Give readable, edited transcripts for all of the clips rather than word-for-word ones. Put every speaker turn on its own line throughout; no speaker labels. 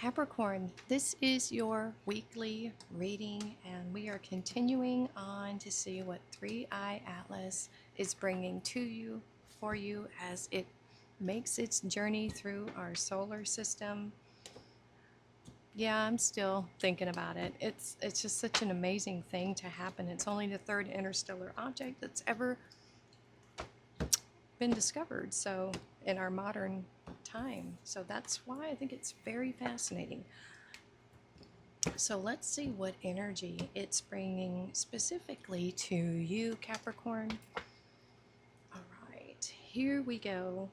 Capricorn, this is your weekly reading, and we are continuing on to see what 3i Atlas is bringing to you, for you, as it makes its journey through our solar system. Yeah, I'm still thinking about it. It's just such an amazing thing to happen. It's only the third interstellar object that's ever been discovered, so in our modern time. So that's why I think it's very fascinating. So let's see what energy it's bringing specifically to you, Capricorn. All right, here we go.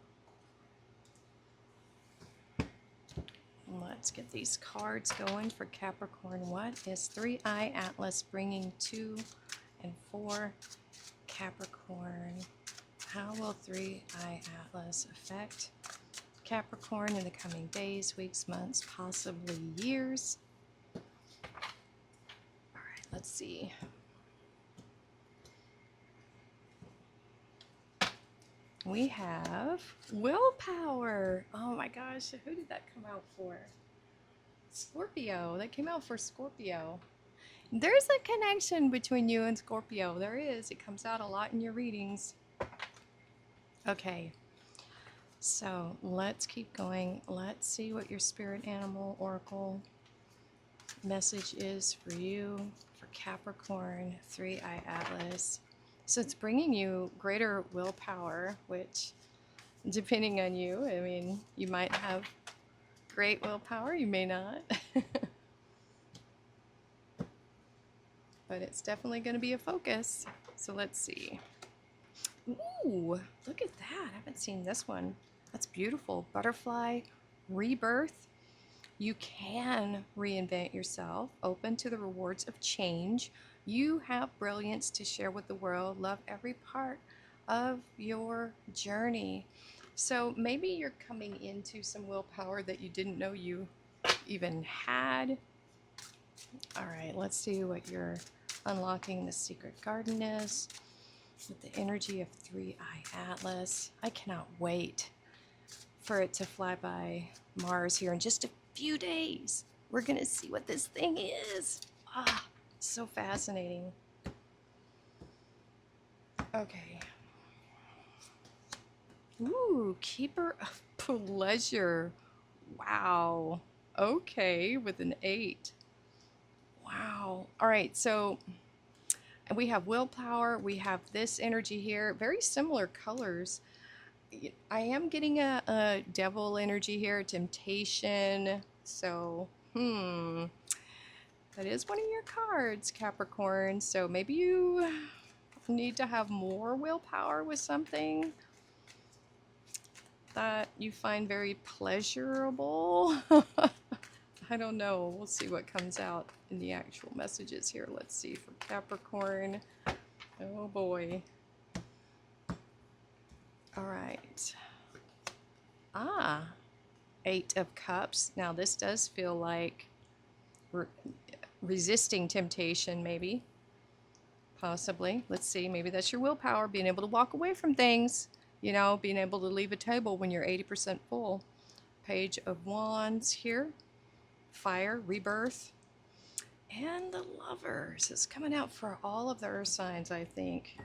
Let's get these cards going for Capricorn. What is 3i Atlas bringing to and for Capricorn? How will 3i Atlas affect Capricorn in the coming days, weeks, months, possibly years? Let's see. We have willpower. Oh my gosh, who did that come out for? Scorpio. That came out for Scorpio. There's a connection between you and Scorpio. There is. It comes out a lot in your readings. Okay. So let's keep going. Let's see what your spirit animal oracle message is for you, for Capricorn, 3i Atlas. So it's bringing you greater willpower, which, depending on you, I mean, you might have great willpower, you may not. But it's definitely going to be a focus. So let's see. Ooh, look at that. I haven't seen this one. That's beautiful. Butterfly rebirth. You can reinvent yourself, open to the rewards of change. You have brilliance to share with the world. Love every part of your journey. So maybe you're coming into some willpower that you didn't know you even had. All right, let's see what your unlocking the secret garden is with the energy of 3i Atlas. I cannot wait for it to fly by Mars here in just a few days. We're gonna see what this thing is. Ah, so fascinating. Okay. Ooh, keeper of pleasure. Wow. Okay, with an 8. Wow. All right, so we have willpower. We have this energy here. Very similar colors. I am getting a devil energy here, temptation. So, that is one of your cards, Capricorn. So maybe you need to have more willpower with something that you find very pleasurable. I don't know. We'll see what comes out in the actual messages here. Let's see for Capricorn. Oh boy. All right. Ah, 8 of Cups. Now this does feel like resisting temptation, maybe. Possibly. Let's see. Maybe that's your willpower, being able to walk away from things. You know, being able to leave a table when you're 80% full. Page of Wands here. Fire, rebirth. And the Lovers. It's coming out for all of the earth signs, I think.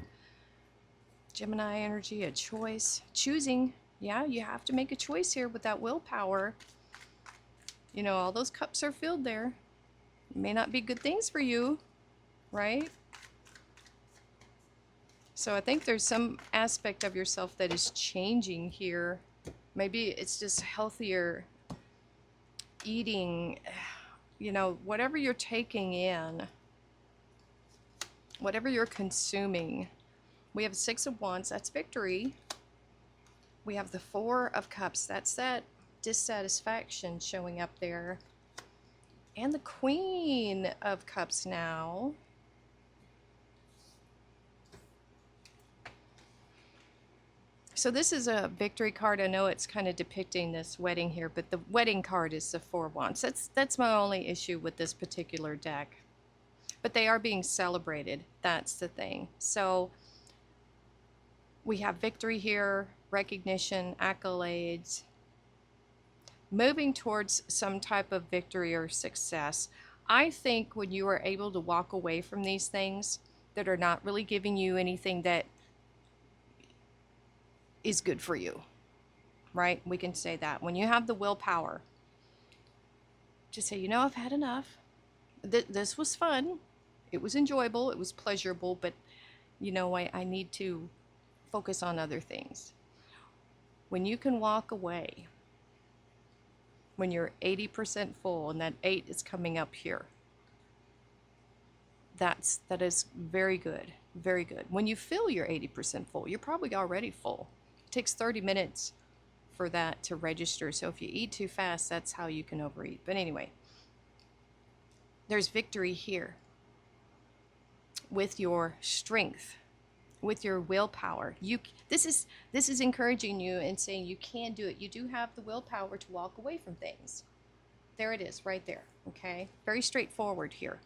Gemini energy, a choice. Choosing. Yeah, you have to make a choice here with that willpower. You know, all those cups are filled there. It may not be good things for you, right? So I think there's some aspect of yourself that is changing here. Maybe it's just healthier eating, you know, whatever you're taking in, whatever you're consuming. We have 6 of Wands, that's victory. We have the 4 of Cups, that's that dissatisfaction showing up there. And the Queen of Cups now. So this is a victory card. I know it's kind of depicting this wedding here, but the wedding card is the 4 of Wands. That's my only issue with this particular deck. But they are being celebrated. That's the thing. So we have victory here, recognition, accolades. moving towards some type of victory or success. I think when you are able to walk away from these things that are not really giving you anything that is good for you, right? We can say that. When you have the willpower to say, you know, I've had enough. This was fun. It was enjoyable. It was pleasurable, but, you know, I need to focus on other things. When you can walk away, when you're 80% full and that 8 is coming up here, that is very good, very good. When you feel you're 80% full, you're probably already full. It takes 30 minutes for that to register. So if you eat too fast, that's how you can overeat. But anyway, there's victory here with your strength, with your willpower. This is encouraging you and saying you can do it. You do have the willpower to walk away from things. There it is, right there. Okay, very straightforward here.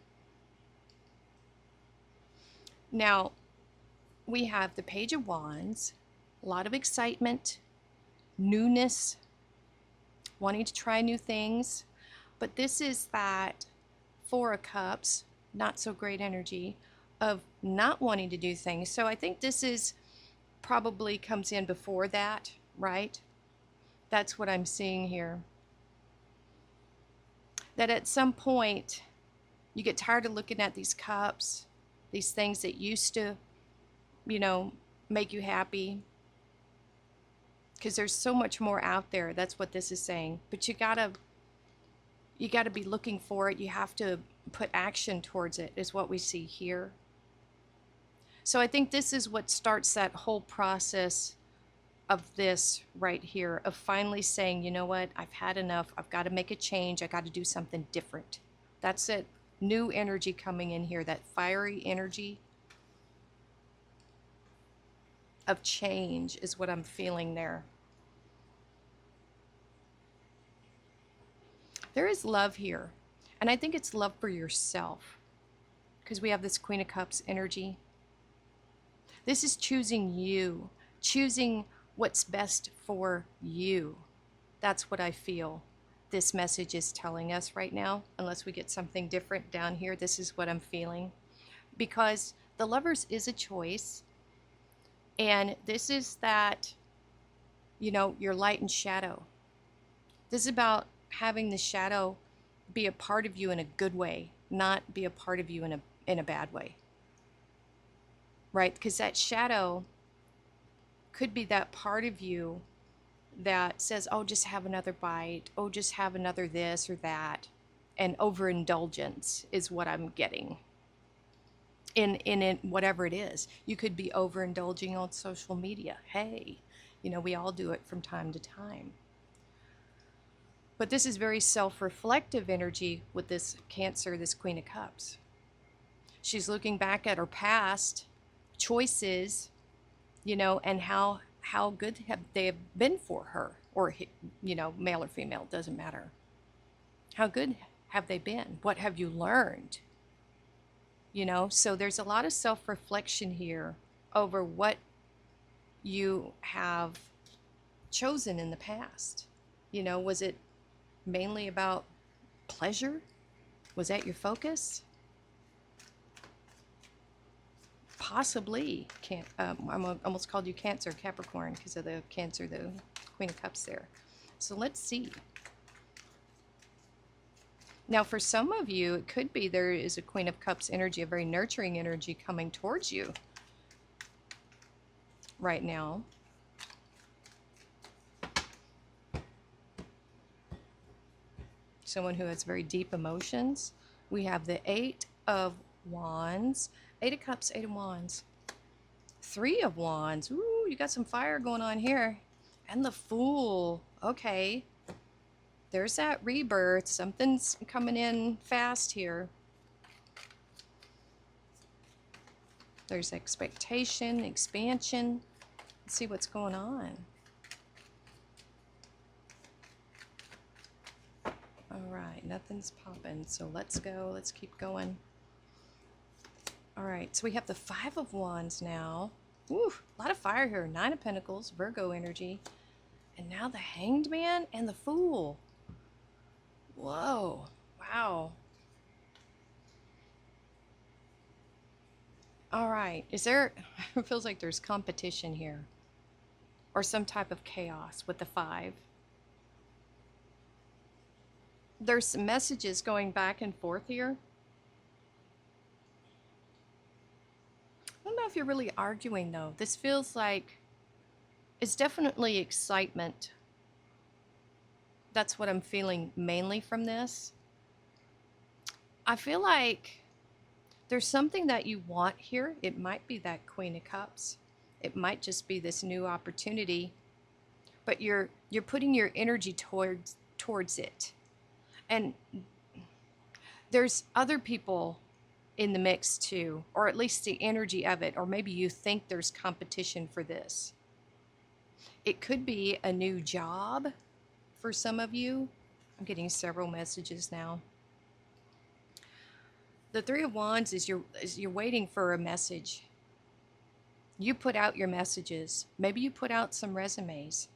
Now we have the Page of Wands, a lot of excitement, newness, wanting to try new things. But this is that Four of Cups, not so great energy of not wanting to do things. So I think this is probably comes in before that, right? That's what I'm seeing here. That at some point you get tired of looking at these cups, these things that used to, you know, make you happy. Because there's so much more out there. That's what this is saying. But you gotta be looking for it. You have to put action towards it, is what we see here. So I think this is what starts that whole process of this right here, of finally saying, you know what, I've had enough. I've got to make a change. I got to do something different. That's it. New energy coming in here, that fiery energy of change is what I'm feeling there. There is love here, and I think it's love for yourself, because we have this Queen of Cups energy. This is choosing you, choosing what's best for you. That's what I feel this message is telling us right now. Unless we get something different down here, this is what I'm feeling. Because the Lovers is a choice. And this is that, you know, your light and shadow. This is about having the shadow be a part of you in a good way, not be a part of you in a bad way. Right? Because that shadow could be that part of you that says, oh, just have another bite. Oh, just have another this or that. And overindulgence is what I'm getting in whatever it is. You could be overindulging on social media. Hey, you know, we all do it from time to time. But this is very self-reflective energy with this Cancer, this Queen of Cups. She's looking back at her past choices, you know, and how good have they been for her, or, you know, male or female, doesn't matter. How good have they been? What have you learned? You know, so there's a lot of self-reflection here over what you have chosen in the past. You know, was it mainly about pleasure? Was that your focus? Possibly. I almost called you Cancer, Capricorn, because of the Cancer, the Queen of Cups there. So let's see. Now, for some of you, it could be there is a Queen of Cups energy, a very nurturing energy coming towards you right now. Someone who has very deep emotions. We have the Eight of Wands, Eight of Cups, Eight of Wands, Three of Wands. Ooh, you got some fire going on here. And the Fool. Okay. There's that rebirth. Something's coming in fast here. There's expectation, expansion. Let's see what's going on. All right, nothing's popping, so let's go. Let's keep going. All right, so we have the Five of Wands now. Ooh, a lot of fire here. Nine of Pentacles, Virgo energy. And now the Hanged Man and the Fool. Whoa. Wow. All right. Is there, it feels like there's competition here or some type of chaos with the 5. There's some messages going back and forth here. I don't know if you're really arguing though. This feels like it's definitely excitement. That's what I'm feeling mainly from this. I feel like there's something that you want here. It might be that Queen of Cups. It might just be this new opportunity, but you're putting your energy towards it. And there's other people in the mix too, or at least the energy of it, or maybe you think there's competition for this. It could be a new job for some of you. I'm getting several messages now. The 3 of Wands is you're waiting for a message. You put out your messages. Maybe you put out some resumes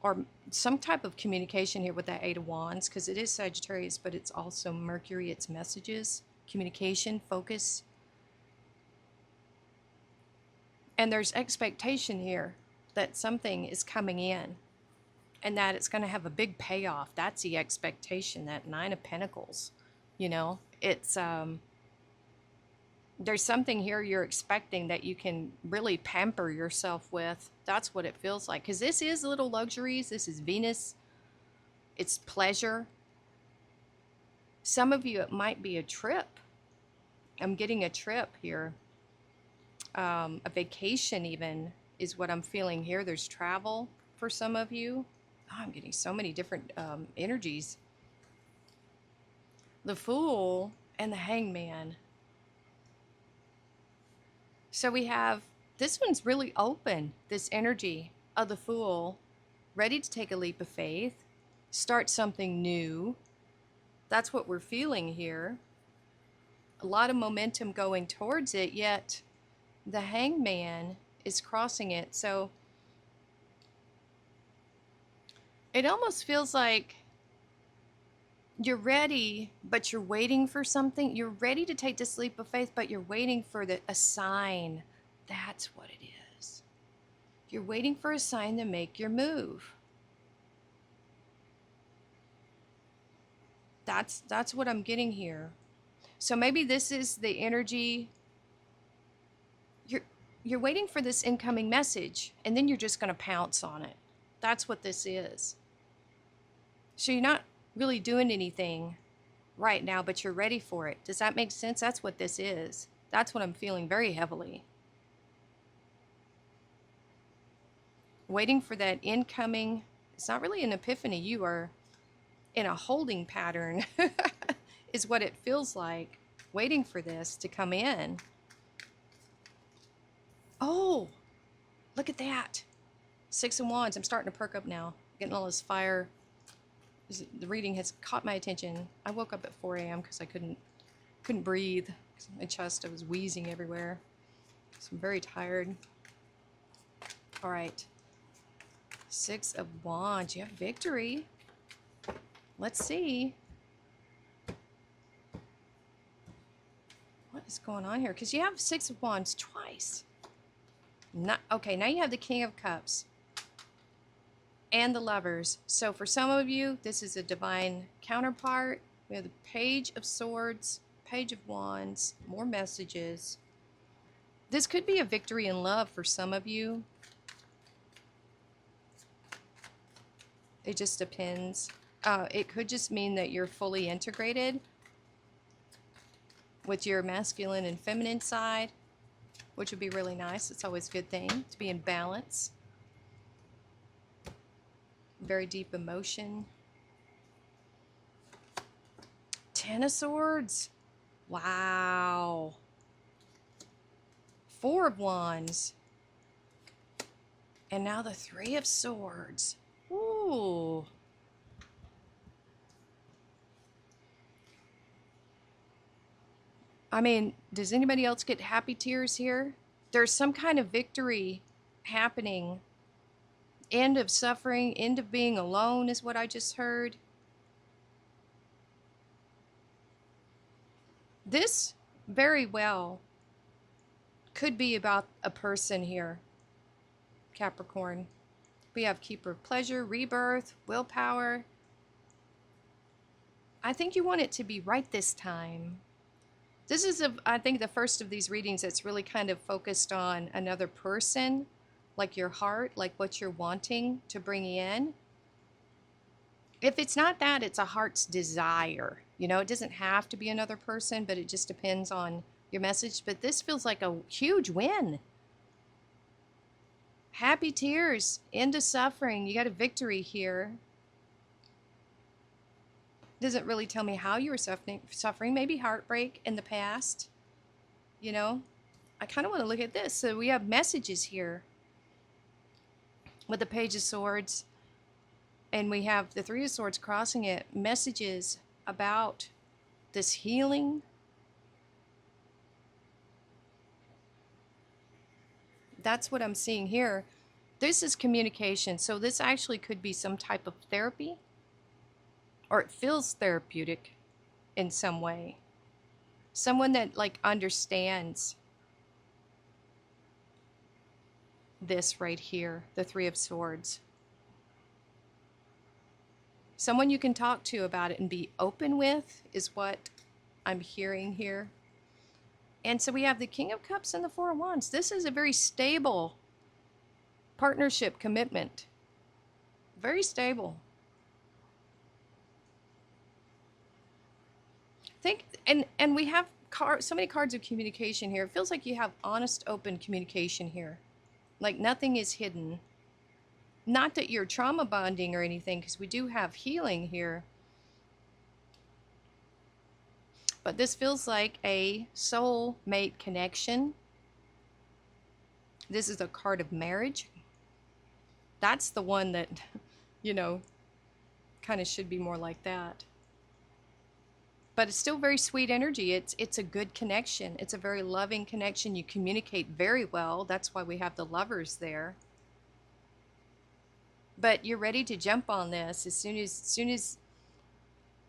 or some type of communication here with that 8 of Wands, because it is Sagittarius, but it's also Mercury. It's messages, communication, focus. And there's expectation here that something is coming in and that it's going to have a big payoff. That's the expectation, that 9 of Pentacles. You know, it's there's something here you're expecting that you can really pamper yourself with. That's what it feels like, because this is little luxuries. This is Venus. It's pleasure. Some of you, it might be a trip. I'm getting a trip here. A vacation even is what I'm feeling here. There's travel for some of you. Oh, I'm getting so many different energies. The Fool and the Hangman. So we have, this one's really open, this energy of the Fool, ready to take a leap of faith, start something new. That's what we're feeling here. A lot of momentum going towards it, yet the Hangman is crossing it. So it almost feels like you're ready, but you're waiting for something. You're ready to take this leap of faith, but you're waiting for a sign. That's what it is. You're waiting for a sign to make your move. That's what I'm getting here. So maybe this is the energy. You're waiting for this incoming message, and then you're just going to pounce on it. That's what this is. So you're not really doing anything right now, but you're ready for it. Does that make sense? That's what this is. That's what I'm feeling very heavily. Waiting for that incoming. It's not really an epiphany. You are in a holding pattern is what it feels like, waiting for this to come in. Oh, look at that. 6 of Wands. I'm starting to perk up now. Getting all this fire. The reading has caught my attention. I woke up at 4 a.m. because I couldn't breathe. My chest, I was wheezing everywhere. So I'm very tired. All right. 6 of Wands. You have victory. Let's see. What is going on here? Because you have 6 of Wands twice. Okay, now you have the King of Cups and the Lovers. So for some of you, this is a divine counterpart. We have the Page of Swords, Page of Wands, more messages. This could be a victory in love for some of you. It just depends. It could just mean that you're fully integrated with your masculine and feminine side, which would be really nice. It's always a good thing to be in balance. Very deep emotion. 10 of Swords. Wow. 4 of Wands. And now the 3 of Swords. Ooh. I mean, does anybody else get happy tears here? There's some kind of victory happening. End of suffering, end of being alone is what I just heard. This very well could be about a person here, Capricorn. We have keeper of pleasure, rebirth, willpower. I think you want it to be right this time. This is, I think, the first of these readings that's really kind of focused on another person, like your heart, like what you're wanting to bring in. If it's not that, it's a heart's desire. You know, it doesn't have to be another person, but it just depends on your message. But this feels like a huge win. Happy tears, end of suffering. You got a victory here. Doesn't really tell me how you were suffering. Maybe heartbreak in the past. You know, I kind of want to look at this. So we have messages here with the Page of Swords. And we have the Three of Swords crossing it. Messages about this healing. That's what I'm seeing here. This is communication. So this actually could be some type of therapy. Or it feels therapeutic in some way. Someone that like understands this right here. The Three of Swords. Someone you can talk to about it and be open with is what I'm hearing here. And so we have the King of Cups and the Four of Wands. This is a very stable partnership commitment. Very stable. Think, and we have so many cards of communication here. It feels like you have honest, open communication here. Like nothing is hidden. Not that you're trauma bonding or anything, because we do have healing here. But this feels like a soulmate connection. This is a card of marriage. That's the one that, you know, kind of should be more like that. But it's still very sweet energy. It's a good connection. It's a very loving connection. You communicate very well. That's why we have the Lovers there. But you're ready to jump on this as soon as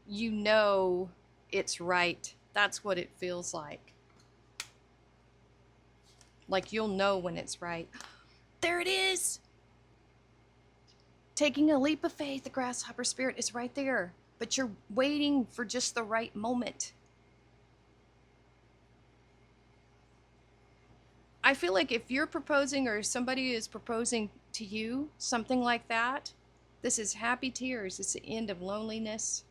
you know it's right. That's what it feels like. Like you'll know when it's right. There it is. Taking a leap of faith. The grasshopper spirit is right there. But you're waiting for just the right moment. I feel like if you're proposing or somebody is proposing to you, something like that, this is happy tears. It's the end of loneliness.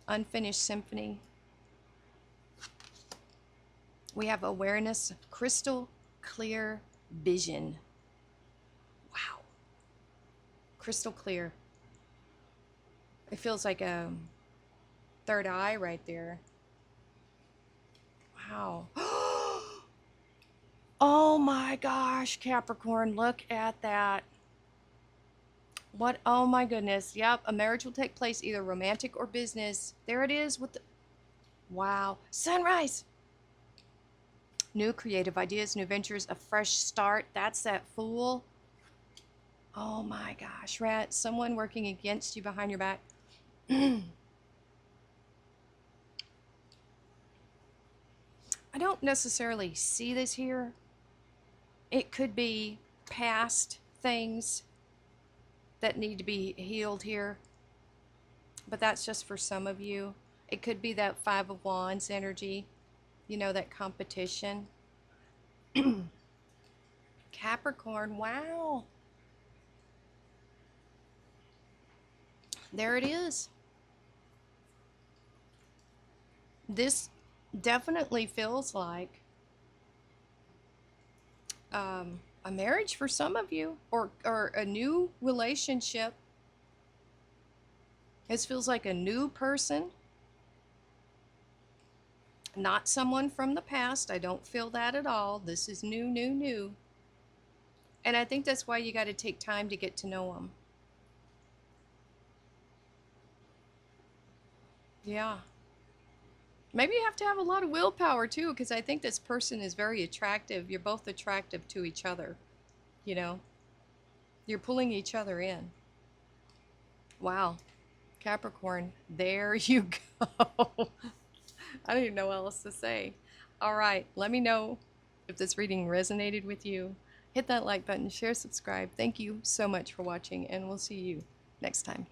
Unfinished symphony. We have awareness, crystal clear vision. Wow. Crystal clear. It feels like a third eye right there. Wow. Oh my gosh, Capricorn, look at that. What? Oh my goodness. Yep, a marriage will take place, either romantic or business. There it is with the... Wow. Sunrise. New creative ideas, new ventures, a fresh start. That's that Fool. Oh my gosh, Rat. Someone working against you behind your back. I don't necessarily see this here. It could be past things that need to be healed here. But that's just for some of you. It could be that Five of Wands energy. You know, that competition. Capricorn, wow. There it is. This definitely feels like a marriage for some of you, or a new relationship. This feels like a new person, not someone from the past. I don't feel that at all. This is new, new, new. And I think that's why you got to take time to get to know them. Yeah. Maybe you have to have a lot of willpower too, because I think this person is very attractive. You're both attractive to each other, you know. You're pulling each other in. Wow. Capricorn, there you go. I don't even know what else to say. All right, let me know if this reading resonated with you. Hit that like button, share, subscribe. Thank you so much for watching, and we'll see you next time.